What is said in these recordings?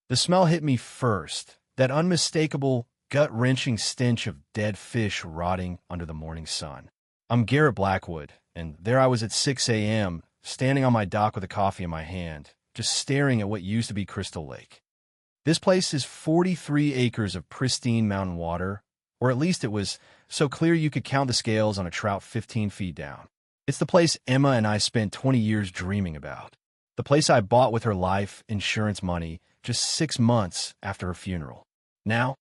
The smell hit me first, that unmistakable, gut-wrenching stench of dead fish rotting under the morning sun. I'm Garrett Blackwood, and there I was at 6 a.m., standing on my dock with a coffee in my hand, just staring at what used to be Crystal Lake. This place is 43 acres of pristine mountain water, or at least it was so clear you could count the scales on a trout 15 feet down. It's the place Emma and I spent 20 years dreaming about. The place I bought with her life insurance money just 6 months after her funeral. Now,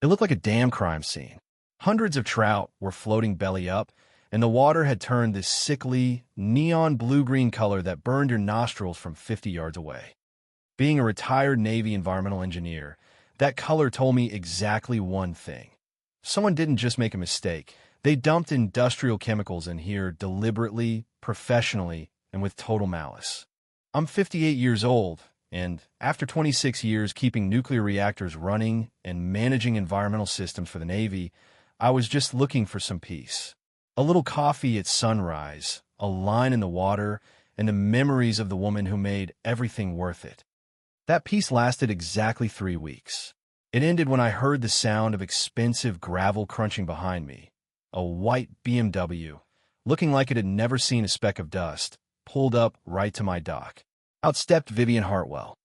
it looked like a damn crime scene. Hundreds of trout were floating belly up, and the water had turned this sickly, neon blue-green color that burned your nostrils from 50 yards away. Being a retired Navy environmental engineer, that color told me exactly one thing. Someone didn't just make a mistake. They dumped industrial chemicals in here deliberately, professionally, and with total malice. I'm 58 years old, and after 26 years keeping nuclear reactors running and managing environmental systems for the Navy, I was just looking for some peace. A little coffee at sunrise, a line in the water, and the memories of the woman who made everything worth it. That peace lasted exactly 3 weeks. It ended when I heard the sound of expensive gravel crunching behind me. A white BMW, looking like it had never seen a speck of dust, pulled up right to my dock. Out stepped Vivian Hartwell.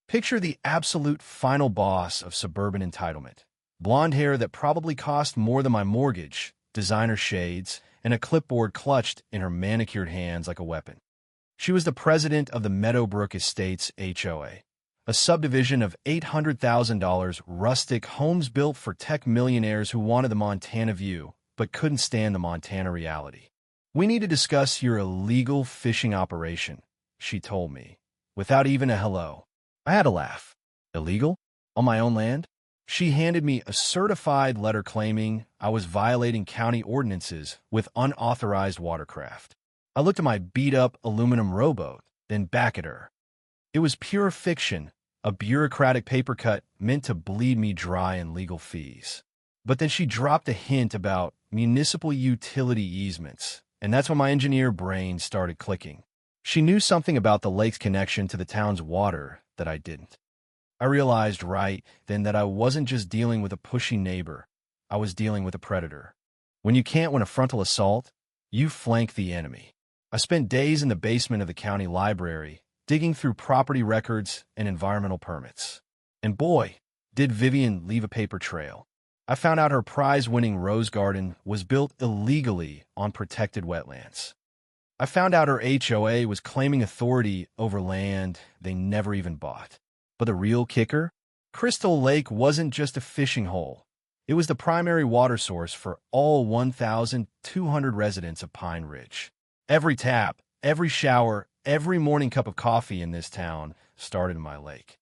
Picture the absolute final boss of suburban entitlement. Blonde hair that probably cost more than my mortgage, designer shades, and a clipboard clutched in her manicured hands like a weapon. She was the president of the Meadowbrook Estates HOA, a subdivision of $800,000 rustic homes built for tech millionaires who wanted the Montana view, but couldn't stand the Montana reality. "We need to discuss your illegal fishing operation," she told me, without even a hello. I had to laugh. Illegal? On my own land? She handed me a certified letter claiming I was violating county ordinances with unauthorized watercraft. I looked at my beat-up aluminum rowboat, then back at her. It was pure fiction, a bureaucratic paper cut meant to bleed me dry in legal fees. But then she dropped a hint about municipal utility easements, and that's when my engineer brain started clicking. She knew something about the lake's connection to the town's water that I didn't. I realized right then that I wasn't just dealing with a pushy neighbor, I was dealing with a predator. When you can't win a frontal assault, you flank the enemy. I spent days in the basement of the county library, digging through property records and environmental permits. And boy, did Vivian leave a paper trail. I found out her prize-winning rose garden was built illegally on protected wetlands. I found out her HOA was claiming authority over land they never even bought. But the real kicker? Crystal Lake wasn't just a fishing hole. It was the primary water source for all 1,200 residents of Pine Ridge. Every tap, every shower, every morning cup of coffee in this town started in my lake.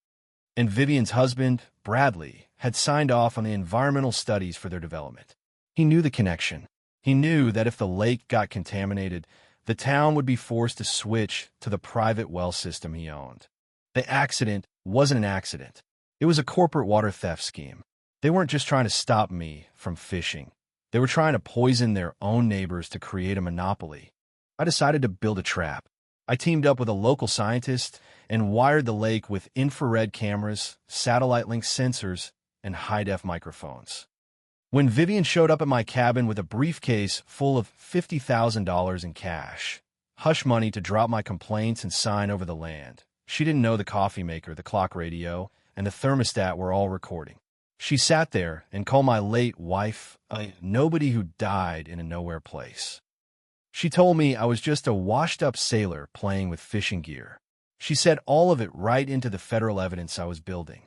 And Vivian's husband, Bradley, had signed off on the environmental studies for their development. He knew the connection. He knew that if the lake got contaminated, the town would be forced to switch to the private well system he owned. The accident wasn't an accident. It was a corporate water theft scheme. They weren't just trying to stop me from fishing. They were trying to poison their own neighbors to create a monopoly. I decided to build a trap. I teamed up with a local scientist and wired the lake with infrared cameras, satellite-linked sensors, and high-def microphones. When Vivian showed up at my cabin with a briefcase full of $50,000 in cash, hush money to drop my complaints and sign over the land, she didn't know the coffee maker, the clock radio, and the thermostat were all recording. She sat there and called my late wife a nobody who died in a nowhere place. She told me I was just a washed-up sailor playing with fishing gear. She said all of it right into the federal evidence I was building.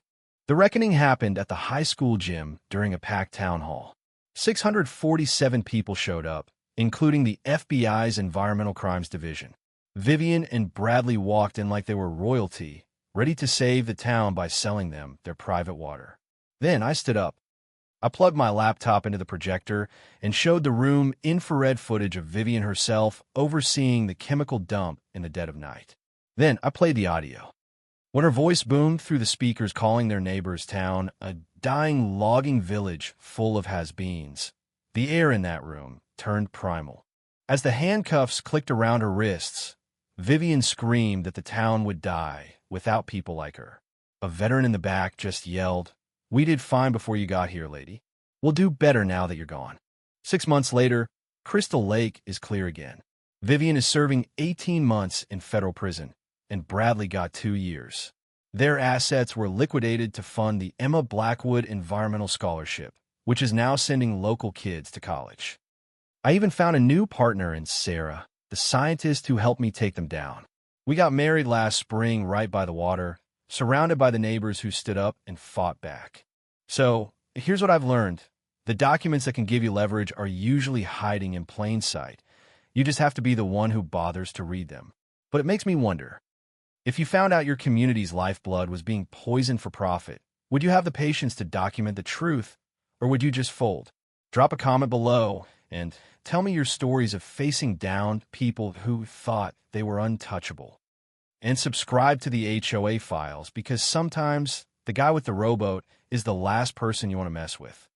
The reckoning happened at the high school gym during a packed town hall. 647 people showed up, including the FBI's Environmental Crimes Division. Vivian and Bradley walked in like they were royalty, ready to save the town by selling them their private water. Then I stood up. I plugged my laptop into the projector and showed the room infrared footage of Vivian herself overseeing the chemical dump in the dead of night. Then I played the audio. When her voice boomed through the speakers calling their neighbor's town a dying logging village full of has-beens, the air in that room turned primal. As the handcuffs clicked around her wrists, Vivian screamed that the town would die without people like her. A veteran in the back just yelled, "We did fine before you got here, lady. We'll do better now that you're gone." 6 months later, Crystal Lake is clear again. Vivian is serving 18 months in federal prison, and Bradley got 2 years. Their assets were liquidated to fund the Emma Blackwood Environmental Scholarship, which is now sending local kids to college. I even found a new partner in Sarah, the scientist who helped me take them down. We got married last spring right by the water, surrounded by the neighbors who stood up and fought back. So, here's what I've learned. The documents that can give you leverage are usually hiding in plain sight. You just have to be the one who bothers to read them. But it makes me wonder, if you found out your community's lifeblood was being poisoned for profit, would you have the patience to document the truth, or would you just fold? Drop a comment below and tell me your stories of facing down people who thought they were untouchable. And subscribe to the HOA files, because sometimes the guy with the rowboat is the last person you want to mess with.